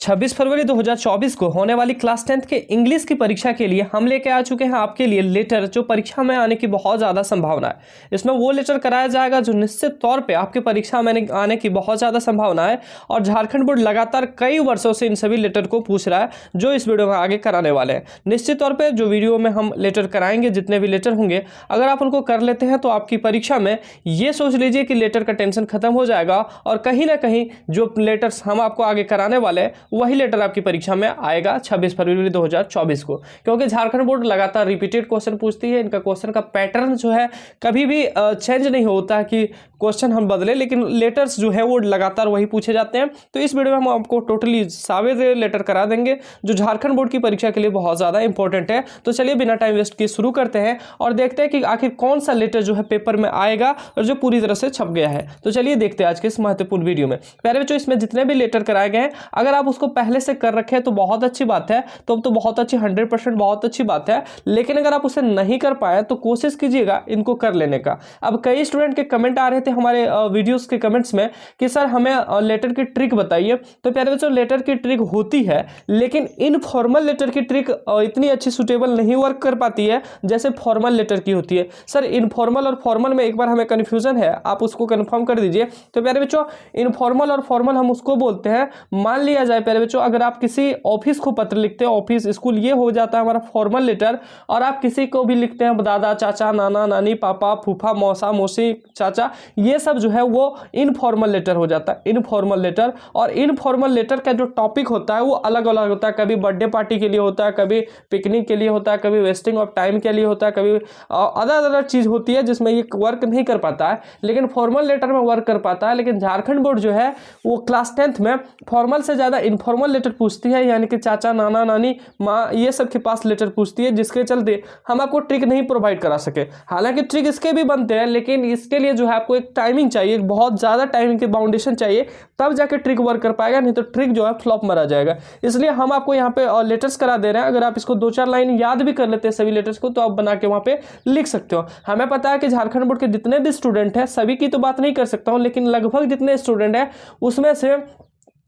26 फरवरी 2024 को होने वाली क्लास 10th के इंग्लिश की परीक्षा के लिए हम लेके आ चुके हैं आपके लिए लेटर जो परीक्षा में आने की बहुत ज़्यादा संभावना है। इसमें वो लेटर कराया जाएगा जो निश्चित तौर पे आपके परीक्षा में आने की बहुत ज़्यादा संभावना है और झारखंड बोर्ड लगातार कई वर्षों से इन सभी लेटर को पूछ रहा है जो इस वीडियो में आगे कराने वाले हैं। निश्चित तौर पर जो वीडियो में हम लेटर कराएंगे, जितने भी लेटर होंगे, अगर आप उनको कर लेते हैं तो आपकी परीक्षा में ये सोच लीजिए कि लेटर का टेंशन खत्म हो जाएगा और कहीं ना कहीं जो लेटर्स हम आपको आगे कराने वाले हैं वही लेटर आपकी परीक्षा में आएगा 26 फरवरी 2024 को। क्योंकि झारखंड बोर्ड लगातार रिपीटेड क्वेश्चन पूछती है, इनका क्वेश्चन का पैटर्न जो है कभी भी चेंज नहीं होता कि क्वेश्चन हम बदले, लेकिन लेटर्स जो है वो लगातार वही पूछे जाते हैं। तो इस वीडियो में हम आपको टोटली सारे लेटर करा देंगे जो झारखंड बोर्ड की परीक्षा के लिए बहुत ज़्यादा इंपॉर्टेंट है। तो चलिए बिना टाइम वेस्ट किए शुरू करते हैं और देखते हैं कि आखिर कौन सा लेटर जो है पेपर में आएगा और जो पूरी तरह से छप गया है। तो चलिए देखते हैं आज के इस महत्वपूर्ण वीडियो में। प्यारे बच्चों, इसमें जितने भी लेटर कराए गए हैं अगर आप उसको पहले से कर रखे हैं तो बहुत अच्छी बात है, तो अब तो बहुत अच्छी 100% बहुत अच्छी बात है। लेकिन अगर आप उसे नहीं कर पाए तो कोशिश कीजिएगा इनको कर लेने का। अब कई स्टूडेंट के कमेंट आ रहे थे हमारे वीडियोस के कमेंट्स में कि सर हमें लेटर की ट्रिक बताइए। तो प्यारे बच्चों, लेटर की ट्रिक होती है, लेकिन इनफॉर्मल लेटर की ट्रिक इतनी अच्छी सुटेबल नहीं वर्क कर पाती है जैसे फॉर्मल लेटर की होती है। सर इनफॉर्मल और फॉर्मल में एक बार हमें कन्फ्यूजन है, आप उसको कन्फर्म कर दीजिए। तो प्यारे बच्चों, इनफॉर्मल और फॉर्मल हम उसको बोलते हैं, मान लिया जाए प्यारे बच्चों, अगर आप किसी ऑफिस को पत्र लिखते हैं, ऑफिस स्कूल, ये हो जाता है हमारा फॉर्मल लेटर। और आप किसी को भी लिखते हैं दादा चाचा नाना नानी पापा फूफा मौसा मौसी चाचा, ये सब जो है वो इनफॉर्मल लेटर हो जाता है, इनफॉर्मल लेटर। और इनफॉर्मल लेटर का जो टॉपिक होता है वो अलग अलग होता है, कभी बर्थडे पार्टी के लिए होता है, कभी पिकनिक के लिए होता है, कभी वेस्टिंग ऑफ टाइम के लिए होता है, कभी अलग अलग चीज़ होती है जिसमें ये वर्क नहीं कर पाता है, लेकिन फॉर्मल लेटर में वर्क कर पाता है। लेकिन झारखंड बोर्ड जो है वो क्लास 10th में फॉर्मल से ज़्यादा इनफॉर्मल लेटर पूछती है, यानी कि चाचा नाना नानी माँ ये सब के पास लेटर पूछती है, जिसके चलते हम आपको ट्रिक नहीं प्रोवाइड करा सके। हालांकि ट्रिक इसके भी बनते हैं, लेकिन इसके लिए जो है आपको एक टाइमिंग चाहिए, बहुत ज़्यादा टाइमिंग के बाउंडेशन चाहिए, तब जाके ट्रिक वर्क कर पाएगा, नहीं तो ट्रिक जो है फ्लॉप मारा जाएगा। इसलिए हम आपको यहाँ पे लेटर्स करा दे रहे हैं। अगर आप इसको 2-4 लाइन याद भी कर लेते हैं सभी लेटर्स को तो आप बना के वहाँ पे लिख सकते हो। हमें पता है कि झारखंड बोर्ड के जितने भी स्टूडेंट हैं, सभी की तो बात नहीं कर सकता हूँ, लेकिन लगभग जितने स्टूडेंट हैं उसमें से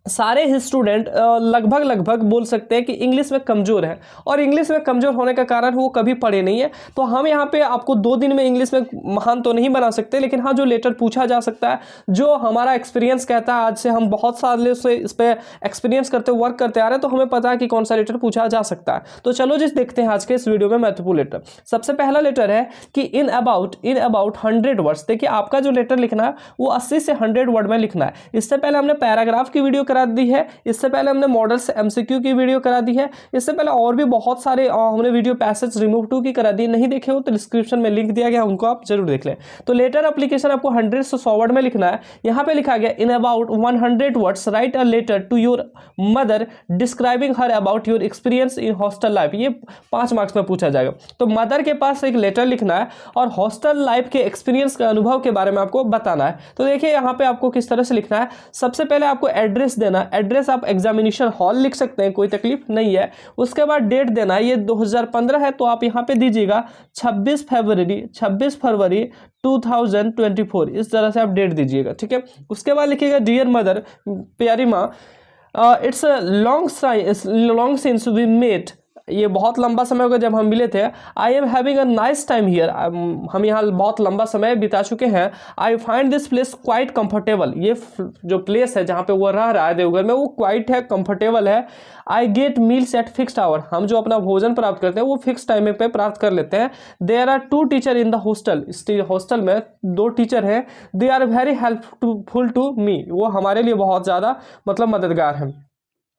सारे ही स्टूडेंट लगभग बोल सकते हैं कि इंग्लिश में कमज़ोर है। और इंग्लिश में कमज़ोर होने का कारण वो कभी पढ़े नहीं है। तो हम यहाँ पे आपको 2 दिन में इंग्लिश में महान तो नहीं बना सकते, लेकिन हाँ जो लेटर पूछा जा सकता है, जो हमारा एक्सपीरियंस कहता है, आज से हम बहुत सालों से इस पर एक्सपीरियंस करते वर्क करते आ रहे हैं, तो हमें पता है कि कौन सा लेटर पूछा जा सकता है। तो चलो जिस देखते हैं आज के इस वीडियो में महत्वपूर्ण लेटर। सबसे पहला लेटर है कि इन अबाउट 100 वर्ड्स। देखिए आपका जो लेटर लिखना है वो 80 से 100 वर्ड में लिखना है। इससे पहले हमने पैराग्राफ की वीडियो करा दी है, इससे पहले हमने मॉडल्स एमसीक्यू की वीडियो करा दी है, इससे पहले और भी बहुत सारे हमने वीडियो पैसेज रिमूव टू की करा दी। नहीं देखे हो तो डिस्क्रिप्शन में लिंक दिया गया, उनको आप जरूर देख लें। तो लेटर एप्लीकेशन आपको 100 से 100 वर्ड में लिखना है। यहाँ पे लिखा गया in about 100 words write a letter to your mother describing her about your experience in hostel life. ये 5 मार्क्स में पूछा जाएगा। तो मदर के पास एक लेटर लिखना है और हॉस्टल लाइफ के एक्सपीरियंस के अनुभव के बारे में आपको बताना है। तो देखिए यहाँ पे आपको किस तरह से लिखना है। सबसे पहले आपको एड्रेस देना। एड्रेस आप एग्जामिनेशन हॉल लिख सकते हैं, कोई तकलीफ नहीं है। उसके बाद डेट देना है, ये 2015 है तो आप यहाँ पे दीजिएगा 26 फरवरी 2024, इस तरह से आप डेट दीजिएगा, ठीक है। उसके बाद लिखिएगा डियर मदर, प्यारी माँ, it's long since we met. ये बहुत लंबा समय हो गया जब हम मिले थे। I am having a nice time here. हम यहाँ बहुत लंबा समय बिता चुके हैं। I find this place quite comfortable. ये जो प्लेस है जहाँ पे वो रह रहा है देवघर में, वो क्वाइट है, कंफर्टेबल है। I get meals at fixed hour. हम जो अपना भोजन प्राप्त करते हैं वो फिक्स टाइम पे प्राप्त कर लेते हैं। There are 2 teacher in the hostel. इस हॉस्टल में 2 टीचर हैं। They are very helpful to me. वो हमारे लिए बहुत ज़्यादा मददगार हैं।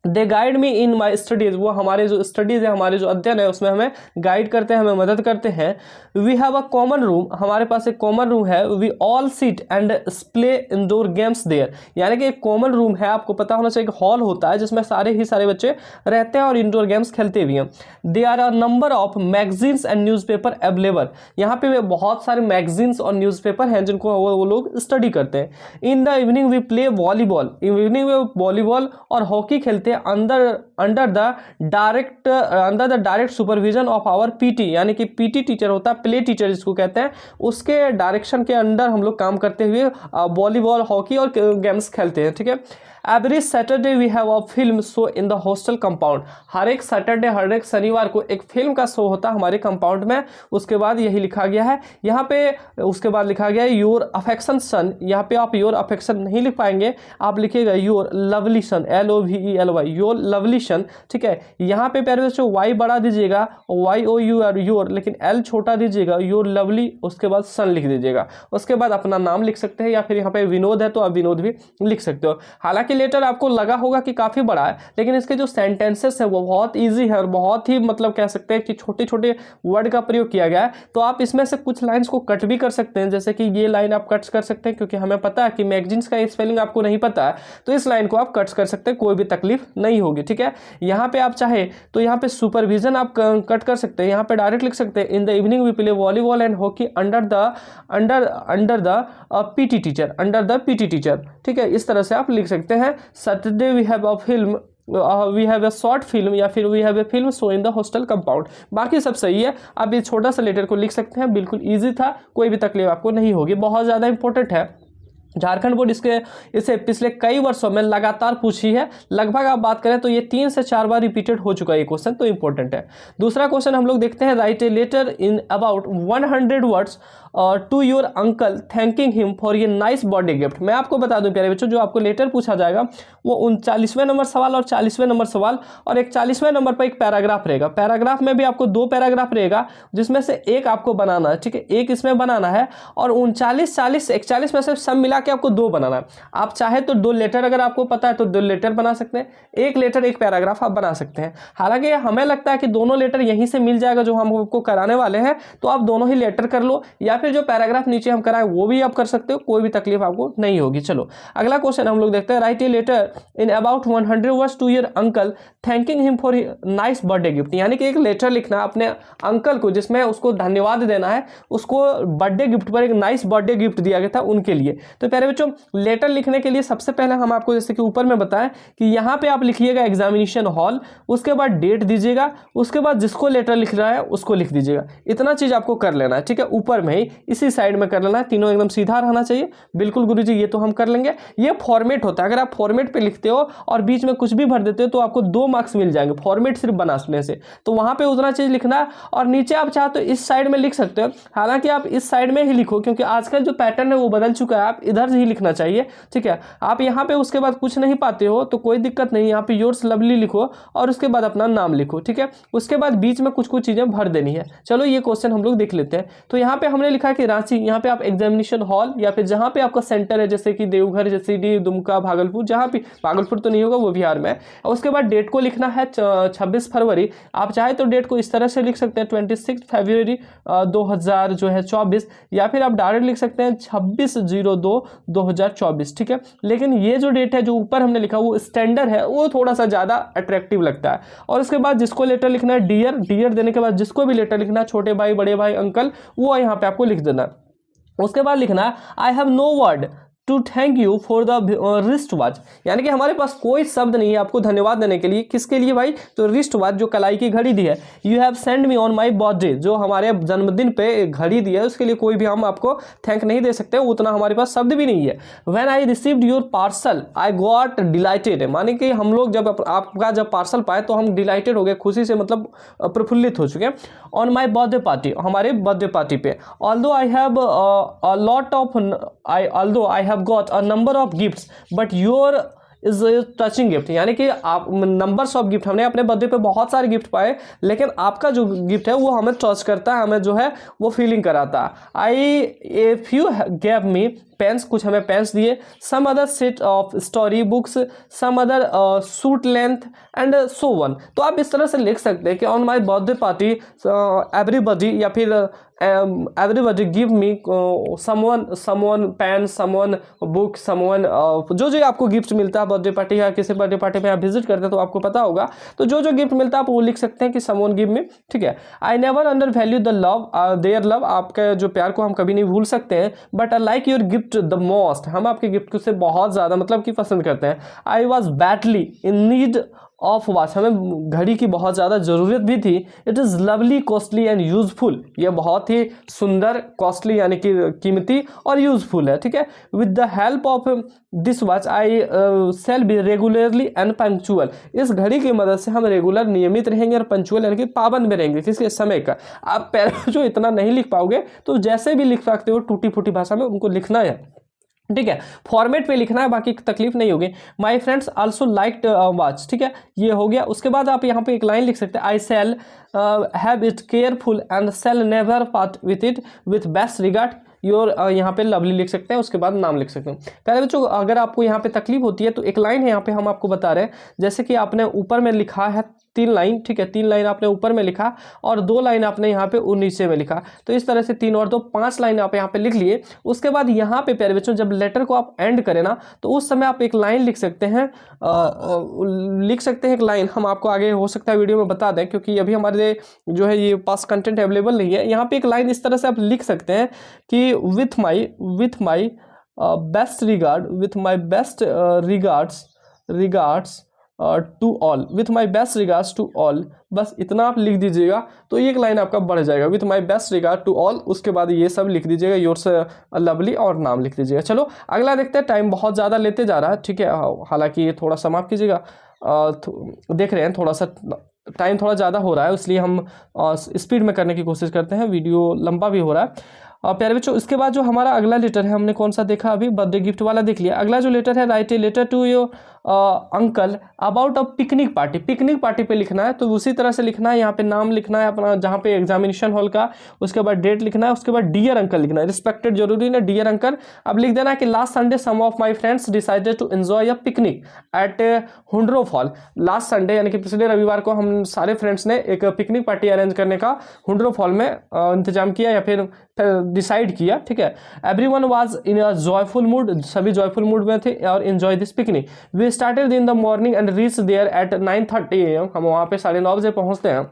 They guide me in my studies. वो हमारे जो स्टडीज़ है, हमारे जो अध्ययन है उसमें हमें गाइड करते हैं, हमें मदद करते हैं। We have a common room. हमारे पास एक कॉमन रूम है। We all sit and play indoor games there. यानी कि एक कॉमन रूम है, आपको पता होना चाहिए, एक हॉल होता है जिसमें सारे बच्चे रहते हैं और इंडोर गेम्स खेलते भी हैं। They are a number of magazines and newspaper available. यहाँ पे बहुत सारे मैगजीन्स और न्यूज़पेपर हैं जिनको वो लोग स्टडी करते हैं। In the evening we play volleyball. Evening में वॉलीबॉल और हॉकी खेलते हैं under the direct supervision of our PT. यानी कि पीटी टीचर होता है, प्ले टीचर जिसको कहते हैं, उसके डायरेक्शन के अंडर हम लोग काम करते हुए वॉलीबॉल हॉकी और गेम्स खेलते हैं, ठीक है। Every Saturday we have a film show in the hostel compound. हर एक सैटरडे हर एक शनिवार को एक फिल्म का शो होता है हमारे कंपाउंड में। उसके बाद यही लिखा गया है यहाँ पे, उसके बाद लिखा गया है योर अफेक्शन सन। यहाँ पे आप योर अफेक्शन नहीं लिख पाएंगे, आप लिखिएगा your lovely son, LOVELY, your lovely son. ठीक है, यहाँ पे प्यारे बच्चों वाई बड़ा दीजिएगा, YOUR योर, लेकिन L छोटा दीजिएगा, योर लवली, उसके बाद सन लिख दीजिएगा। उसके बाद अपना नाम लिख सकते हैं, या फिर यहाँ पे विनोद है तो आप विनोद भी लिख सकते हो। हालांकि लेटर आपको लगा होगा कि काफ़ी बड़ा है, लेकिन इसके जो सेंटेंसेस है वो बहुत ईजी है और बहुत ही मतलब कह सकते हैं कि छोटे छोटे वर्ड का प्रयोग किया गया है। तो आप इसमें से कुछ लाइन्स को कट भी कर सकते हैं, जैसे कि ये लाइन आप कट कर सकते हैं, क्योंकि हमें पता है कि मैगजीन्स का स्पेलिंग आपको नहीं पता है, तो इस लाइन को आप कट कर सकते हैं, कोई भी तकलीफ नहीं होगी। ठीक है, यहाँ पे आप चाहे तो यहाँ पे सुपरविजन आप कट कर सकते हैं, यहाँ पे डायरेक्ट लिख सकते हैं in the evening we play volleyball and hockey under the PT teacher, under the PT teacher. ठीक है, इस तरह से आप लिख सकते हैं। Saturday we have a film, we have a short film, या फिर we have a film show in the hostel compound. बाकी सब सही है, आप ये छोटा सा लेटर को लिख सकते हैं, बिल्कुल ईजी था, कोई भी तकलीफ आपको नहीं होगी, बहुत ज़्यादा इंपॉर्टेंट है। झारखंड बोर्ड इसे पिछले कई वर्षों में लगातार पूछी है, लगभग आप बात करें तो ये 3 से 4 बार रिपीटेड हो चुका है ये क्वेश्चन, तो इंपॉर्टेंट है। दूसरा क्वेश्चन हम लोग देखते हैं, write a letter in about 100 words to your uncle thanking him for ये नाइस बर्थडे गिफ्ट। मैं आपको बता दूं प्यारे बच्चों, जो आपको लेटर पूछा जाएगा वो 39वें नंबर सवाल और 40वें नंबर सवाल और एक 40वें नंबर पर एक पैराग्राफ रहेगा। पैराग्राफ में भी आपको 2 पैराग्राफ रहेगा, जिसमें से एक आपको बनाना है। ठीक है, एक इसमें बनाना है, और 39, 40, 41 में से सब मिला के आपको 2 बनाना है। आप चाहे तो 2 लेटर, अगर आपको पता है तो 2 लेटर बना सकते हैं, एक लेटर एक पैराग्राफ आप बना सकते हैं। हालांकि हमें लगता है कि दोनों लेटर यहीं से मिल जाएगा जो हम आपको कराने वाले हैं, तो आप दोनों ही लेटर कर लो, या फिर जो पैराग्राफ नीचे हम कराए वो भी आप कर सकते हो, कोई भी तकलीफ आपको नहीं होगी। चलो अगला क्वेश्चन हम लोग देखते हैं, write a letter in about 100 words to your uncle thanking him for nice birthday gift. यानी कि एक लेटर लिखना अपने अंकल को, जिसमें उसको धन्यवाद देना है, उसको बर्थडे गिफ्ट पर एक नाइस बर्थडे गिफ्ट दिया गया था उनके लिए। तो प्यारे बच्चों, लेटर लिखने के लिए सबसे पहले हम आपको जैसे कि ऊपर में बताएं कि यहाँ पे आप लिखिएगा एग्जामिनेशन हॉल, उसके बाद डेट दीजिएगा, उसके बाद जिसको लेटर लिख रहा है उसको लिख दीजिएगा। इतना चीज आपको कर लेना है। ठीक है, ऊपर में ही इसी साइड में कर लेना है, तीनों एकदम सीधा रहना चाहिए। बिल्कुल गुरुजी, ये तो हम कर लेंगे। ये फॉर्मेट होता है, अगर आप फॉर्मेट पे लिखते हो और बीच में कुछ भी भर देते हो तो आपको 2 मार्क्स मिल जाएंगे, फॉर्मेट सिर्फ बनाने से। तो वहां पे उतना चीज लिखना है, और नीचे आप चाहे तो इस साइड में लिख सकते हो। हालांकि आप इस साइड में ही लिखो, क्योंकि आजकल जो पैटर्न है वो बदल चुका है, आप इधर ही लिखना चाहिए। ठीक है, आप यहाँ पे उसके बाद कुछ नहीं पाते हो तो कोई दिक्कत नहीं, यहाँ पे योर्स लवली लिखो और उसके बाद अपना नाम लिखो। ठीक है, उसके बाद बीच में कुछ कुछ चीजें भर देनी है। चलो ये क्वेश्चन हम लोग देख लेते हैं। तो यहाँ पे हमने लिखा कि रांची, यहाँ पे आप एग्जामिनेशन हॉल या फिर जहाँ पे आपका सेंटर है, जैसे कि देवघर, जैसे दुमका, भागलपुर, जहाँ भी, भागलपुर तो नहीं होगा वो बिहार में। और उसके बाद डेट को लिखना है 26 फरवरी। आप चाहे तो डेट को इस तरह से लिख सकते हैं 26 फरवरी 2024, या फिर आप डायरेक्ट लिख सकते हैं 26/02/2024। ठीक है, लेकिन ये जो डेट है जो ऊपर हमने लिखा वो स्टैंडर्ड है, वो थोड़ा सा ज़्यादा अट्रैक्टिव लगता है। और उसके बाद जिसको लेटर लिखना है डियर, डियर देने के बाद जिसको भी लेटर लिखना है, छोटे भाई, बड़े भाई, अंकल, वो यहाँ पे आपको लिख देना है। उसके बाद लिखना है I have no word to thank you for the wrist watch. यानी कि हमारे पास कोई शब्द नहीं है आपको धन्यवाद देने के लिए। किसके लिए भाई? तो रिस्ट वॉच, जो कलाई की घड़ी दी है। You have send me on my birthday, जो हमारे जन्मदिन पे घड़ी दी है, उसके लिए कोई भी हम आपको थैंक नहीं दे सकते, उतना हमारे पास शब्द भी नहीं है। When I received your parcel I got dilated, माने कि हम लोग जब आपका जब पार्सल पाए तो हम डिलाइटेड हो गए, खुशी से मतलब प्रफुल्लित हो चुके। ऑन माई बर्थडे पार्टी, हमारे बर्थडे पार्टी पे। Although I have a lot of I have got a number of gifts but your is a touching gift, यानी कि आप नंबर्स ऑफ गिफ्ट, हमने अपने बर्थडे पे बहुत सारे गिफ्ट पाए, लेकिन आपका जो गिफ्ट है वो हमें टच करता है, हमें जो है वो फीलिंग कराता है। I if you gave me pens, कुछ हमें पेन्स दिए। Some other set of story books, some other suit length and so on. तो आप इस तरह से लिख सकते हैं कि on my birthday party everybody, या फिर everybody give me someone pen, someone book, someone, जो जो आपको गिफ्ट मिलता है बर्थडे पार्टी या किसी बर्थडे पार्टी में आप विजिट करते हैं तो आपको पता होगा, तो जो जो गिफ्ट मिलता है आप वो लिख सकते हैं कि समवन गिव मी। ठीक है, I never under value the love their love, आपके जो प्यार को हम कभी नहीं भूल सकते हैं। But I like your gift the most, हम आपके गिफ्ट से बहुत ज़्यादा मतलब कि पसंद करते हैं। I was badly in need of watch, हमें घड़ी की बहुत ज़्यादा ज़रूरत भी थी। It is lovely, costly and useful, ये बहुत ही सुंदर, कॉस्टली यानी कि कीमती और यूजफुल है, ठीक है। With the help of this watch I shall be regularly and punctual, इस घड़ी की मदद से हम रेगुलर, नियमित रहेंगे और पंक्चुअल यानी कि पाबंद में रहेंगे किसके, समय का। आप पहले जो इतना नहीं लिख पाओगे तो जैसे भी लिख सकते हो टूटी फूटी भाषा में उनको लिखना है, ठीक है, फॉर्मेट पे लिखना है, बाकी तकलीफ नहीं होगी। My friends also like watch, ठीक है, ये हो गया। उसके बाद आप यहाँ पे एक लाइन लिख सकते हैं, I shall have it careful and shall never part with it with best regard your, यहाँ पे लवली लिख सकते हैं, उसके बाद नाम लिख सकते हैं। पहले बच्चों अगर आपको यहाँ पे तकलीफ होती है तो एक लाइन है यहाँ पे हम आपको बता रहे हैं, जैसे कि आपने ऊपर में लिखा है 3 लाइन, ठीक है, 3 लाइन आपने ऊपर में लिखा और 2 लाइन आपने यहाँ पे नीचे में लिखा, तो इस तरह से 3 और 2 5 लाइन आप यहाँ पे लिख लिए। उसके बाद यहाँ पे प्यारे बच्चों जब लेटर को आप एंड करें ना तो उस समय आप एक लाइन लिख सकते हैं, एक लाइन हम आपको आगे हो सकता है वीडियो में बता दें, क्योंकि अभी हमारे जो है ये पास कंटेंट अवेलेबल नहीं है। यहाँ पे एक लाइन इस तरह से आप लिख सकते हैं कि with my best regard, with my best regards to all, with my best regards to all, बस इतना आप लिख दीजिएगा तो एक लाइन आपका बढ़ जाएगा, with my best regard to all. उसके बाद ये सब लिख दीजिएगा, योर्स लवली और नाम लिख दीजिएगा। चलो अगला देखते हैं, टाइम बहुत ज़्यादा लेते जा रहा है, ठीक है, हालांकि ये थोड़ा समाप्त कीजिएगा, देख रहे हैं थोड़ा सा टाइम थोड़ा ज़्यादा हो रहा है, इसलिए हम स्पीड में करने की कोशिश करते हैं, वीडियो लंबा भी हो रहा है। प्यारे बच्चों इसके बाद जो हमारा अगला लेटर है, हमने कौन सा देखा अभी, बर्थडे गिफ्ट वाला देख लिया। अगला जो लेटर है, write a letter to your uncle about a picnic party, picnic party पे लिखना है, तो उसी तरह से लिखना है, यहाँ पे नाम लिखना है अपना जहाँ पे एग्जामिनेशन हॉल का, उसके बाद डेट लिखना है, उसके बाद डियर अंकल लिखना है, रिस्पेक्टेड जरूरी ना, डियर अंकल। अब लिख देना है कि last Sunday some of my friends decided to enjoy a picnic at Hundru fall, last Sunday यानी कि पिछले रविवार को हम सारे फ्रेंड्स ने एक पिकनिक पार्टी अरेंज करने का हुंड्रो फॉल में इंतजाम किया या फिर डिसाइड किया, ठीक है। Everyone was in a joyful mood, सभी जॉयफुल मूड में थे और enjoy this picnic. We started in the morning and reach there at 9:30 AM, हम वहाँ पे 9:30 बजे पहुँचते हैं।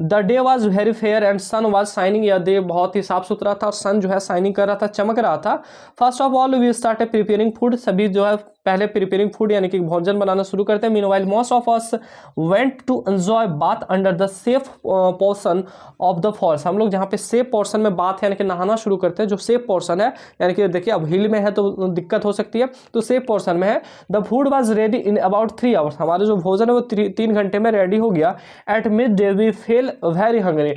The day was very fair and sun was shining, यह डे बहुत ही साफ सुथरा था और सन जो है शाइनिंग कर रहा था, चमक रहा था। First of all we started preparing food, सभी जो है पहले प्रिपेयरिंग फूड यानी कि भोजन बनाना शुरू करते हैं। Meanwhile most of us went to enjoy bath under the safe portion of the falls, हम लोग जहाँ पे सेफ पोर्शन में बाथ यानी कि नहाना शुरू करते हैं, जो सेफ पोर्शन है यानी कि देखिए अब हिल में है तो दिक्कत हो सकती है, तो सेफ पोर्शन में है। The food was ready in about 3 hours, हमारा जो भोजन है वो 3 घंटे में रेडी हो गया। At midday we feel very hungry,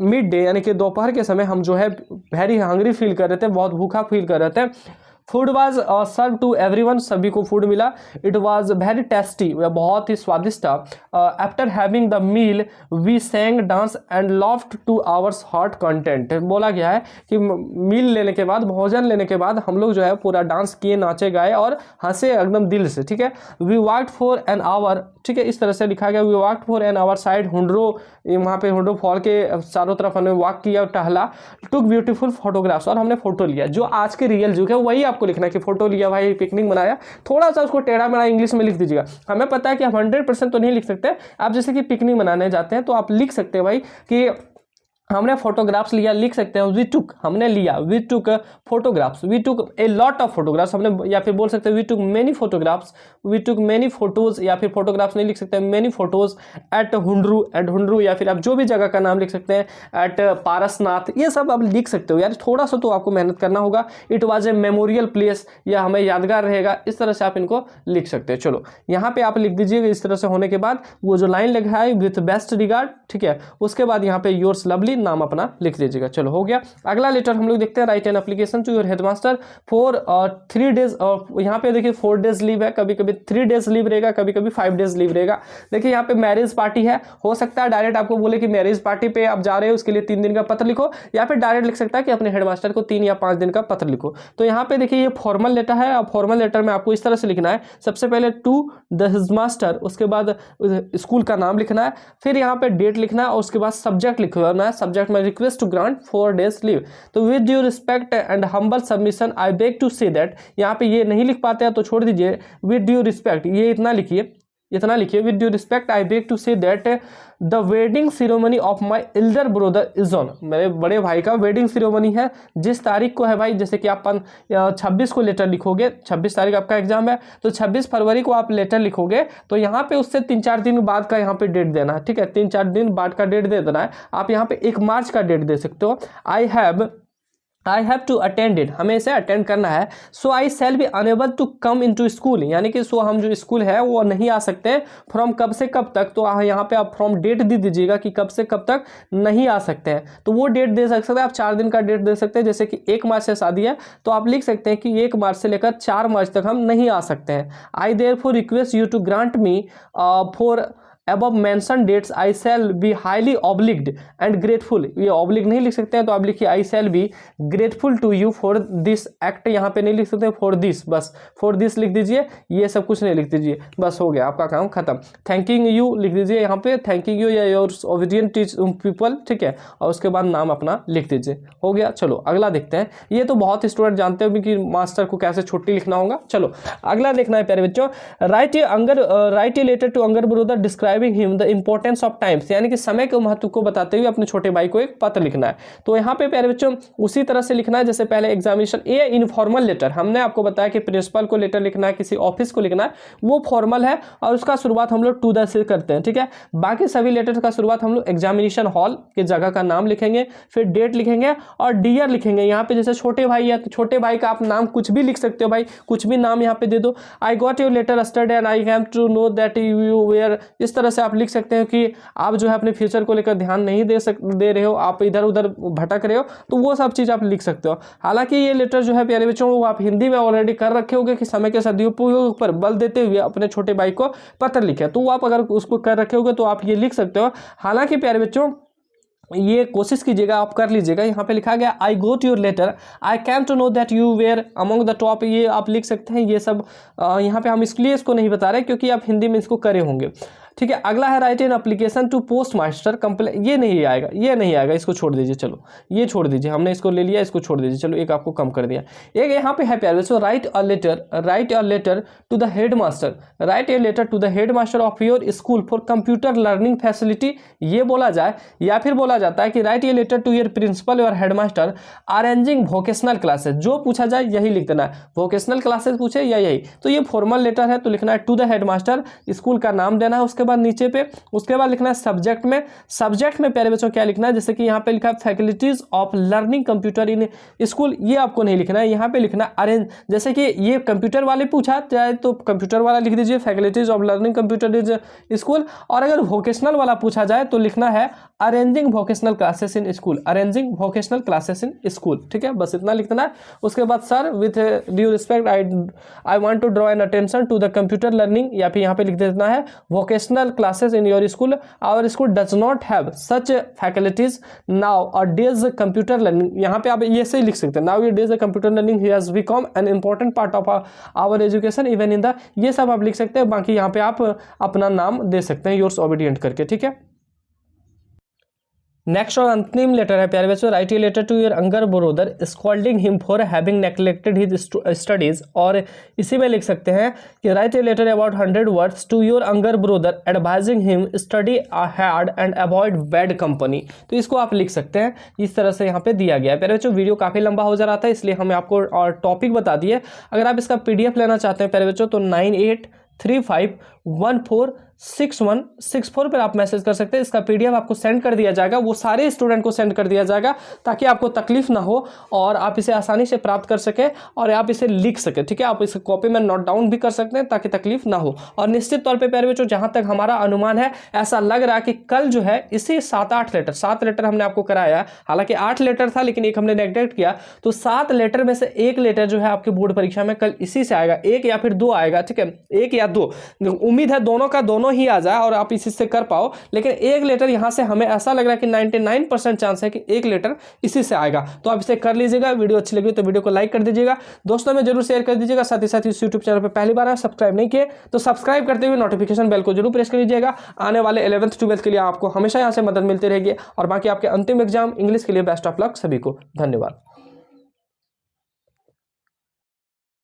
midday यानी कि दोपहर के समय हम जो है वेरी हंग्री फील कर रहे थे, बहुत भूखा फील कर रहे थे। Food was serve to everyone, सभी को फूड मिला। इट वाज वेरी टेस्टी, वह बहुत ही स्वादिष्ट था। After having the meal we sang dance and laughed to ours heart content, बोला गया है कि मील लेने के बाद, भोजन लेने के बाद हम लोग जो है पूरा डांस किए, नाचे गाए और हंसे एकदम दिल से, ठीक है। We walked for an hour, ठीक है, इस तरह से लिखा गया। We walked for an hour side Hundru, वहाँ पे हुंड्रो फॉल के चारों तरफ हमने वॉक किया और टहला। टुक ब्यूटीफुल फोटोग्राफ्स, और हमने फोटो लिया, जो आज के रियल जुग है वही आपको लिखना है कि फोटो लिया भाई, पिकनिक मनाया, थोड़ा सा उसको टेढ़ा मेढ़ा इंग्लिश में लिख दीजिएगा। हमें पता है कि हम 100% तो नहीं लिख सकते, आप जैसे कि पिकनिक मनाने जाते हैं तो आप लिख सकते हैं भाई कि हमने फोटोग्राफ्स लिया, लिख सकते हैं वी टुक, हमने लिया, we took photographs, we took a lot of photographs, हमने, या फिर बोल सकते हैं we took many photographs, we took many photos, या फिर फोटोग्राफ्स नहीं लिख सकते हैं, मेनी फोटोज एट हुंड्रू, या फिर आप जो भी जगह का नाम लिख सकते हैं, एट पारसनाथ, ये सब आप लिख सकते हो यार, थोड़ा सा तो आपको मेहनत करना होगा। It was a memorial place, यह हमें यादगार रहेगा, इस तरह से आप इनको लिख सकते हैं। चलो यहाँ पे आप लिख दीजिएगा इस तरह से होने के बाद वो जो लाइन लिखा है विथ बेस्ट रिगार्ड, ठीक है, उसके बाद यहाँ पे योर्स लवली नाम अपना लिख दीजिएगा। चलो हो गया। अगला लेटर हम लोग देखते हैं, write an application to your headmaster for 3 days, यहाँ पे देखिए 4 डेज लीव है, कभी कभी 3 डेज लीव रहेगा, कभी कभी 5 डेज लीव रहेगा। देखिए यहाँ पे मैरिज पार्टी है, हो सकता है डायरेक्ट आपको बोले कि मैरिज पार्टी पे आप जा रहे हो, उसके लिए 3 दिन का पत्र लिखो, या फिर डायरेक्ट लिख सकता है कि अपने हेडमास्टर को 3 या 5 दिन का पत्र लिखो। तो यहाँ पे देखिए ये फॉर्मल लेटर है, और फॉर्मल लेटर में आपको इस तरह से लिखना है, सबसे पहले टू द हेडमास्टर, उसके बाद स्कूल का नाम लिखना है, फिर यहाँ पे डेट लिखना है, और उसके बाद सब्जेक्ट लिखना है, सब्जेक्ट में request to grant 4 days leave. तो with due respect and humble submission I beg to say that, यहाँ पे ये नहीं लिख पाते हैं तो छोड़ दीजिए, विद ड्यू रिस्पेक्ट ये इतना लिखिए, इतना लिखिए, with due respect I beg to say that the wedding ceremony of my elder brother is on, मेरे बड़े भाई का वेडिंग सेरेमनी है, जिस तारीख को है भाई, जैसे कि आप 26 को लेटर लिखोगे, 26 तारीख आपका एग्जाम है, तो 26 फरवरी को आप लेटर लिखोगे, तो यहाँ पे उससे 3-4 दिन बाद का यहाँ पे डेट देना है, ठीक है, 3-4 दिन बाद का डेट दे देना है। आप यहाँ पे 1 मार्च का डेट दे सकते हो। I have to attend it, हमें इसे अटेंड करना है। So I shall be unable to come into school, यानी कि सो हम जो स्कूल है वो नहीं आ सकते हैं। फ्रॉम कब से कब तक, तो यहाँ पे आप फ्रॉम डेट दे दीजिएगा कि कब से कब तक नहीं आ सकते हैं, तो वो डेट दे सकते हैं आप, 4 दिन का डेट दे सकते हैं। जैसे कि 1 मार्च से शादी है तो आप लिख सकते हैं कि 1 मार्च से लेकर 4 मार्च तक हम नहीं आ सकते हैं। I therefore request you to grant me for above mentioned dates I shall be highly obliged and grateful, ये obliged नहीं लिख सकते हैं तो आप लिखिए I shall be grateful to you for this act, यहाँ पे नहीं लिख सकते for this, बस for this लिख दीजिए, ये सब कुछ नहीं लिख दीजिए, बस हो गया आपका काम खत्म। थैंकिंग यू लिख दीजिए यहाँ पे, थैंकिंग यू या योर ओबीडिएंट पीपल, ठीक है, और उसके बाद नाम अपना लिख दीजिए, हो गया। चलो अगला देखते हैं, ये तो बहुत स्टूडेंट जानते हो कि मास्टर को कैसे छुट्टी लिखना होगा। चलो अगला देखना है प्यारे बच्चों, write a letter to younger brother describing him the importance of times, यानी कि समय के महत्व को बताते हुए अपने छोटे भाई को एक पत्र लिखना है। तो यहाँ पे प्यारे बच्चों उसी तरह से लिखना है जैसे पहले एग्जामिनेशन। ये इनफॉर्मल लेटर, हमने आपको बताया कि प्रिंसिपल को लेटर लिखना है, किसी ऑफिस को लिखना है, वो फॉर्मल है और उसका शुरुआत हम लोग टू द से करते हैं, ठीक है। बाकी सभी लेटर का शुरुआत हम लोग एग्जामिनेशन हॉल की जगह का नाम लिखेंगे, फिर डेट लिखेंगे और डियर लिखेंगे। यहाँ पे जैसे छोटे भाई है तो छोटे भाई का आप नाम कुछ भी लिख सकते हो भाई, कुछ भी नाम यहाँ पे दे दो। I got your letter yesterday and I have to know that you were, इस तरह से आप लिख सकते हैं कि आप जो है अपने फ्यूचर को लेकर ध्यान नहीं दे रहे हो, आप इधर उधर भटक रहे हो, तो वो सब चीज़ आप लिख सकते हो। हालांकि ये लेटर जो है प्यारे बच्चों वो आप हिंदी में ऑलरेडी कर रखे होंगे कि समय के सदुपयोग पर बल देते हुए अपने छोटे भाई को पत्र लिखे, तो आप अगर उसको कर रखे होगे तो आप ये लिख सकते हो। हालांकि प्यारे बच्चों ये कोशिश कीजिएगा, आप कर लीजिएगा। यहाँ पे लिखा गया I got your letter, I came to know that you were among the top, ये आप लिख सकते हैं। ये सब यहाँ पे हम इसलिए इसको नहीं बता रहे क्योंकि आप हिंदी में इसको करे होंगे, ठीक है। अगला है write an application to postmaster complain, ये नहीं आएगा, ये नहीं आएगा, इसको छोड़ दीजिए। चलो ये छोड़ दीजिए, हमने इसको ले लिया, इसको छोड़ दीजिए। चलो एक आपको कम कर दिया। एक यहाँ पे है प्यारे, so write a letter to the head master, write a letter to the head master of your school for computer learning facility, ये बोला जाए। या फिर बोला जाता है कि write a letter to your principal your head master arranging vocational classes, जो पूछा जाए यही लिख देना है, वोकेशनल क्लासेस पूछे या यही, तो ये फॉर्मल लेटर है तो लिखना है to the head master, school का नाम देना है उसके बाद नीचे पे, उसके बाद लिखना है सब्जेक्ट में प्यारे बच्चों क्या लिखना है, जैसे कि यहाँ पे लिखा है faculties of learning computer in school, ये आपको नहीं लिखना है, यहाँ पे लिखना है अरेंज, जैसे कि ये कंप्यूटर वाले पूछा जाए तो कंप्यूटर वाला लिख दीजिए faculties of learning computer is school, और अगर वोकेशनल वाला पूछा जाए तो लिखना है arranging vocational classes in school, arranging vocational classes in school, ठीक है, बस इतना लिखना है। उसके बाद sir with due respect I want to draw an attention to the computer learning, या फिर यहाँ पे लिख देना है vocational classes in your school, our school does not have such faculties now और डेज कंप्यूटर लर्निंग, यहाँ पे आप ये से लिख सकते हैं nowadays computer learning has become an important part of our education even in the, ये सब आप लिख सकते हैं। बाकी यहाँ पे आप अपना नाम दे सकते हैं योर्स ओबीडिएंट करके, ठीक है। नेक्स्ट और अंतिम लेटर है प्यारे बच्चों, write a letter to your younger brother scolding him for having neglected his studies, और इसी में लिख सकते हैं कि write a letter about 100 words to your younger brother advising him study hard and avoid bad company, तो इसको आप लिख सकते हैं। इस तरह से यहाँ पे दिया गया है प्यारे बच्चों। वीडियो काफ़ी लंबा हो जा रहा था इसलिए हमें आपको और टॉपिक बता दिए। अगर आप इसका PDF लेना चाहते हैं प्यारे बच्चों तो 9835146164 पर आप मैसेज कर सकते हैं। इसका PDF आपको सेंड कर दिया जाएगा, वो सारे स्टूडेंट को सेंड कर दिया जाएगा ताकि आपको तकलीफ ना हो और आप इसे आसानी से प्राप्त कर सकें और आप इसे लिख सकें, ठीक है। आप इसे कॉपी में नोट डाउन भी कर सकते हैं ताकि तकलीफ ना हो। और निश्चित तौर पर प्यारे बच्चों जहाँ तक हमारा अनुमान है ऐसा लग रहा है कि कल जो है इसी 7 लेटर हमने आपको कराया, हालांकि 8 लेटर था लेकिन एक हमने नेग्लेक्ट किया, तो 7 लेटर में से एक लेटर जो है आपकी बोर्ड परीक्षा में कल इसी से आएगा, 1 या फिर 2 आएगा, ठीक है, 1 या 2, उम्मीद है दोनों का दोनों ही आ जाए और आप इसी से कर पाओ, लेकिन एक लेटर यहां से हमें ऐसा लग रहा है कि 99% चांस है कि एक लेटर इसी से आएगा। तो आप इसे कर लीजिएगा। वीडियो अच्छी लगी तो वीडियो को लाइक कर दीजिएगा, दोस्तों में जरूर शेयर कर दीजिएगा। साथ ही साथ इस यूट्यूब चैनल पर पहली बार सब्सक्राइब नहीं किए तो सब्सक्राइब करते हुए नोटिफिकेशन बेल को जरूर प्रेस कर लीजिएगा। आने वाले 11th 12th के लिए आपको हमेशा यहाँ से मदद मिलती रहेगी। और बाकी आपके अंतिम एग्जाम इंग्लिश के लिए बेस्ट ऑफ लक सभी को। धन्यवाद।